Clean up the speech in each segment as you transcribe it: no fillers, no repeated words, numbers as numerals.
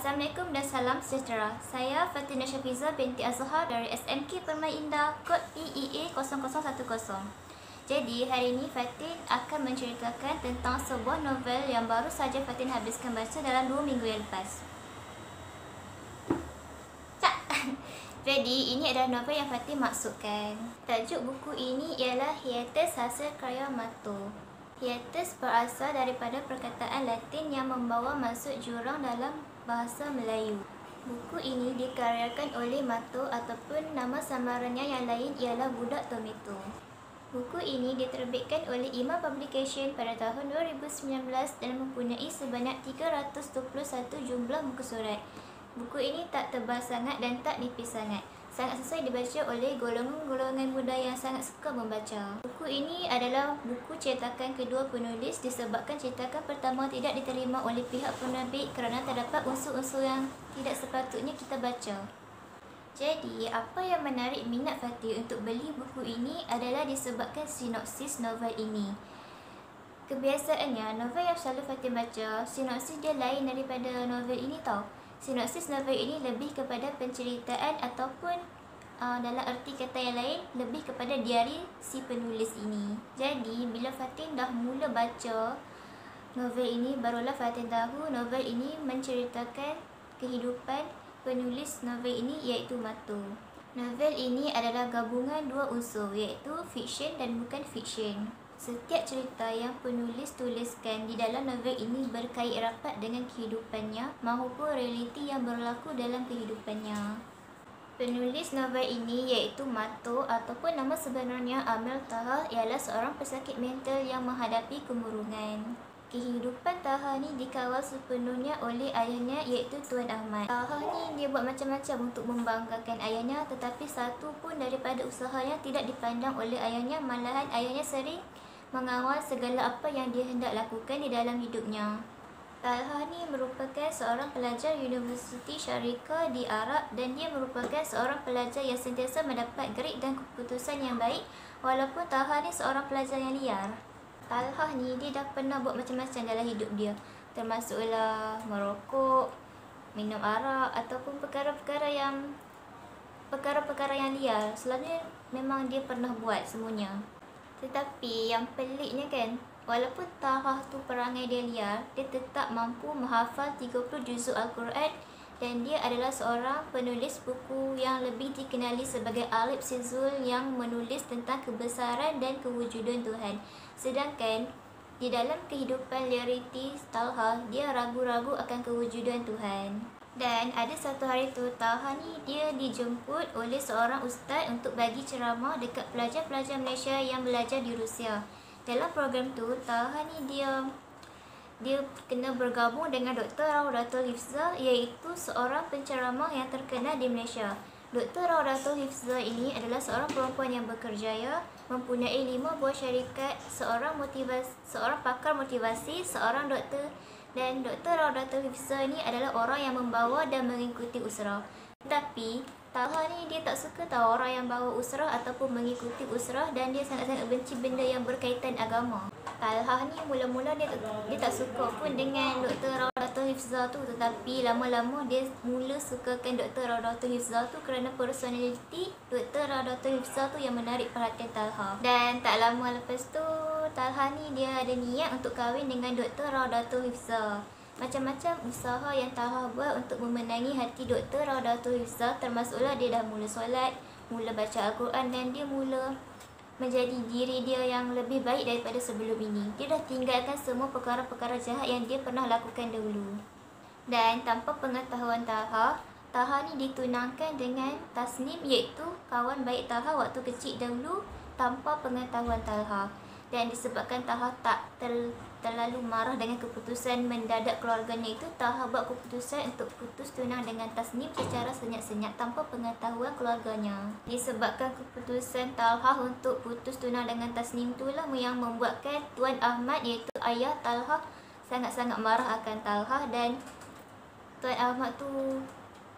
Assalamualaikum dan salam sejahtera. Saya Fatina Syafiza binti Azhar dari SMK Permai Indah, kod PEA 0010. Jadi, hari ini Fatin akan menceritakan tentang sebuah novel yang baru saja Fatin habiskan baca dalam 2 minggu yang lepas. Jadi, ini adalah novel yang Fatin maksudkan. Tajuk buku ini ialah Hiatus hasil karya Mato. Hiatus berasal daripada perkataan Latin yang membawa maksud jurang dalam bahasa Melayu. Buku ini dikaryakan oleh Mato ataupun nama samarannya yang lain ialah Budak Tomato. Buku ini diterbitkan oleh Ima Publication pada tahun 2019 dan mempunyai sebanyak 321 jumlah muka surat. Buku ini tak tebal sangat dan tak nipis sangat. Sangat sesuai dibaca oleh golongan-golongan muda yang sangat suka membaca. Buku ini adalah buku cetakan kedua penulis disebabkan cetakan pertama tidak diterima oleh pihak penerbit kerana terdapat unsur-unsur yang tidak sepatutnya kita baca. Jadi, apa yang menarik minat Fatih untuk beli buku ini adalah disebabkan sinopsis novel ini. Kebiasaannya, novel yang selalu Fatih baca, sinopsis dia lain daripada novel ini tau. Sinopsis novel ini lebih kepada penceritaan ataupun dalam erti kata yang lain lebih kepada diari si penulis ini. Jadi bila Fatin dah mula baca novel ini, barulah Fatin tahu novel ini menceritakan kehidupan penulis novel ini iaitu Mato. Novel ini adalah gabungan dua unsur iaitu fiksyen dan bukan fiksyen. Setiap cerita yang penulis tuliskan di dalam novel ini berkait rapat dengan kehidupannya maupun realiti yang berlaku dalam kehidupannya. Penulis novel ini iaitu Mato ataupun nama sebenarnya Amel Taha ialah seorang pesakit mental yang menghadapi kemurungan. Kehidupan Taha ni dikawal sepenuhnya oleh ayahnya iaitu Tuan Ahmad. Taha ni dia buat macam-macam untuk membanggakan ayahnya, tetapi satu pun daripada usahanya tidak dipandang oleh ayahnya, malahan ayahnya sering mengawal segala apa yang dia hendak lakukan di dalam hidupnya. Talha ni merupakan seorang pelajar Universiti Syarika di Arab dan dia merupakan seorang pelajar yang sentiasa mendapat grade dan keputusan yang baik walaupun Talha ni seorang pelajar yang liar. Talha ni dia dah pernah buat macam-macam dalam hidup dia, termasuklah merokok, minum arak ataupun perkara-perkara yang liar. Selalunya memang dia pernah buat semuanya. Tetapi yang peliknya kan, walaupun Taha tu perangai dia liar, dia tetap mampu menghafal 30 juzuk Al-Quran dan dia adalah seorang penulis buku yang lebih dikenali sebagai Alif Sizul yang menulis tentang kebesaran dan kewujudan Tuhan. Sedangkan di dalam kehidupan realiti Talha, dia ragu-ragu akan kewujudan Tuhan. Dan ada satu hari tu, Talha ni dia dijemput oleh seorang ustaz untuk bagi ceramah dekat pelajar-pelajar Malaysia yang belajar di Rusia. Dalam program tu, Talha ni dia kena bergabung dengan Dr. Raudatul Hifzah iaitu seorang penceramah yang terkenal di Malaysia. Dr. Raudatul Hifzah ini adalah seorang perempuan yang berkerjaya, mempunyai 5 buah syarikat, seorang pakar motivasi, seorang doktor. Dan Dr. Raudatul Hifzah ni adalah orang yang membawa dan mengikuti usrah. Tetapi Talha ni dia tak suka tahu orang yang bawa usrah ataupun mengikuti usrah dan dia sangat-sangat benci benda yang berkaitan agama. Talha ni mula-mula dia tak suka pun dengan Dr. Raudatul Hifzah tu, tetapi lama-lama dia mula sukakan Dr. Raudatul Hifzah tu kerana personaliti Dr. Raudatul Hifzah tu yang menarik perhatian Talha. Dan tak lama lepas tu Talha ni dia ada niat untuk kahwin dengan Dr. Raudatul Hifzah. Macam-macam usaha yang Talha buat untuk memenangi hati Dr. Raudatul Hifzah, termasuklah dia dah mula solat, mula baca Al-Quran dan dia mula menjadi diri dia yang lebih baik daripada sebelum ini. Dia dah tinggalkan semua perkara-perkara jahat yang dia pernah lakukan dahulu. Dan tanpa pengetahuan Talha, Talha ni ditunangkan dengan Tasnim iaitu kawan baik Talha waktu kecil dahulu tanpa pengetahuan Talha. Dan disebabkan Talha tak terlalu marah dengan keputusan mendadak keluarganya itu, Talha buat keputusan untuk putus tunang dengan Tasnim secara senyap-senyap tanpa pengetahuan keluarganya. Disebabkan keputusan Talha untuk putus tunang dengan Tasnim itulah yang membuatkan Tuan Ahmad iaitu ayah Talha sangat-sangat marah akan Talha, dan Tuan Ahmad tu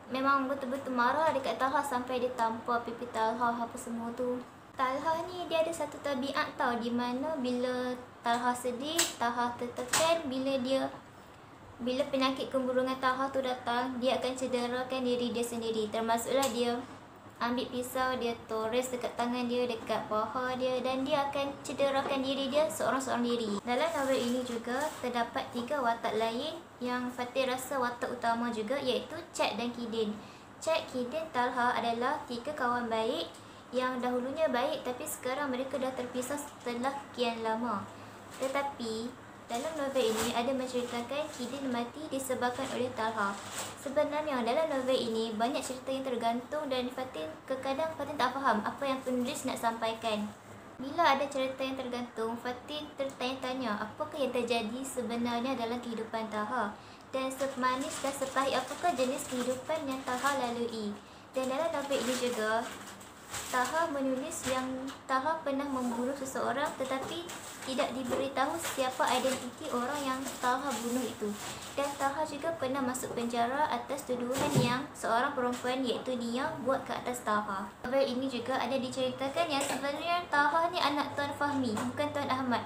memang betul-betul marah dekat Talha sampai dia tampar pipi Talha apa semua tu. Talha ni dia ada satu tabiat tau, di mana bila Talha sedih, Talha tertekan, bila dia Bila penyakit kemurungan Talha tu datang, dia akan cederakan diri dia sendiri. Termasuklah dia ambil pisau, dia tores dekat tangan dia, dekat paha dia, dan dia akan cederakan diri dia seorang-seorang diri. Dalam novel ini juga terdapat 3 watak lain yang Fatih rasa watak utama juga, iaitu Chat dan Kidin. Chat, Kidin, Talha adalah 3 kawan baik yang dahulunya baik tapi sekarang mereka dah terpisah setelah kian lama. Tetapi dalam novel ini ada menceritakan Kidin mati disebabkan oleh Talha. Sebenarnya dalam novel ini banyak cerita yang tergantung dan kadang Fatin tak faham apa yang penulis nak sampaikan. Bila ada cerita yang tergantung, Fatin tertanya-tanya apakah yang terjadi sebenarnya dalam kehidupan Talha, dan semanis dan sepahit apakah jenis kehidupan yang Talha lalui. Dan dalam novel ini juga Talha menulis yang Talha pernah membunuh seseorang tetapi tidak diberitahu siapa identiti orang yang Talha bunuh itu. Dan Talha juga pernah masuk penjara atas tuduhan yang seorang perempuan iaitu Nia buat ke atas Talha. Novel ini juga ada diceritakan yang sebenarnya Talha ni anak Tuan Fahmi, bukan Tuan Ahmad.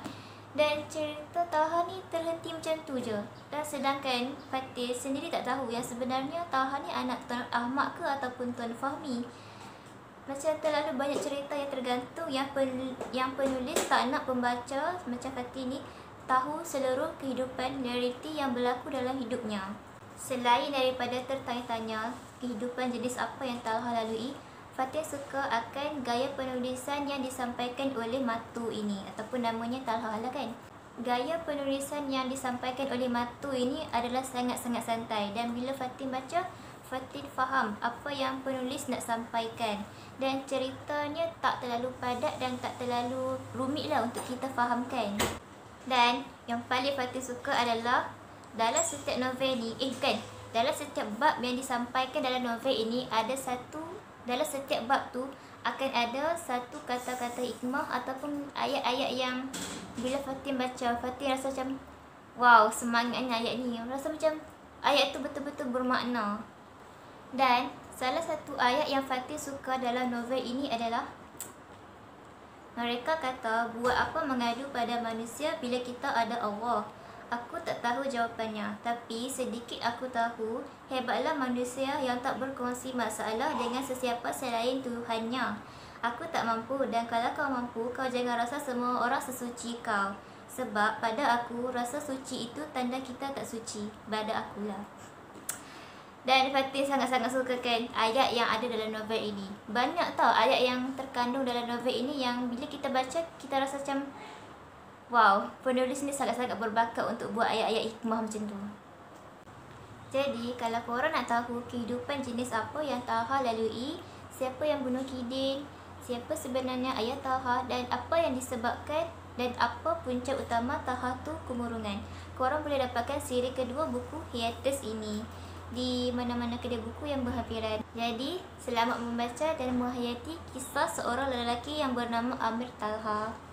Dan cerita Talha ni terhenti macam tu je. Dan sedangkan Fatih sendiri tak tahu yang sebenarnya Talha ni anak Tuan Ahmad ke ataupun Tuan Fahmi. Macam terlalu banyak cerita yang tergantung yang penulis tak nak pembaca macam Fatih ni tahu seluruh kehidupan realiti yang berlaku dalam hidupnya. Selain daripada tertanya-tanya kehidupan jenis apa yang Talha lalui, Fatih suka akan gaya penulisan yang disampaikan oleh Matu ini, ataupun namanya Talha lah kan. Gaya penulisan yang disampaikan oleh Matu ini adalah sangat-sangat santai, dan bila Fatih baca, Fatih faham apa yang penulis nak sampaikan, dan ceritanya tak terlalu padat dan tak terlalu rumit lah untuk kita fahamkan. Dan yang paling Fatih suka adalah dalam setiap novel ni, dalam setiap bab yang disampaikan dalam novel ini dalam setiap bab tu akan ada satu kata-kata hikmah ataupun ayat-ayat yang bila Fatih baca, Fatih rasa macam wow, semangatnya ayat ni, rasa macam ayat tu betul-betul bermakna. Dan salah satu ayat yang Fatih suka dalam novel ini adalah mereka kata, buat apa mengadu pada manusia bila kita ada Allah? Aku tak tahu jawapannya, tapi sedikit aku tahu, hebatlah manusia yang tak berkongsi masalah dengan sesiapa selain Tuhannya. Aku tak mampu, dan kalau kau mampu, kau jangan rasa semua orang sesuci kau. Sebab pada aku, rasa suci itu tanda kita tak suci. Pada akulah. Dan Fatih sangat-sangat suka kan ayat yang ada dalam novel ini. Banyak tau ayat yang terkandung dalam novel ini yang bila kita baca, kita rasa macam wow, penulis ni sangat-sangat berbakat untuk buat ayat-ayat hikmah macam tu. Jadi, kalau korang nak tahu kehidupan jenis apa yang Talha lalui, siapa yang bunuh Kidin, siapa sebenarnya ayah Talha, dan apa yang disebabkan dan apa punca utama Talha tu kemurungan, korang boleh dapatkan siri kedua buku Hiatus ini di mana-mana kedai buku yang berhampiran. Jadi, selamat membaca dan menghayati kisah seorang lelaki yang bernama Amir Talha.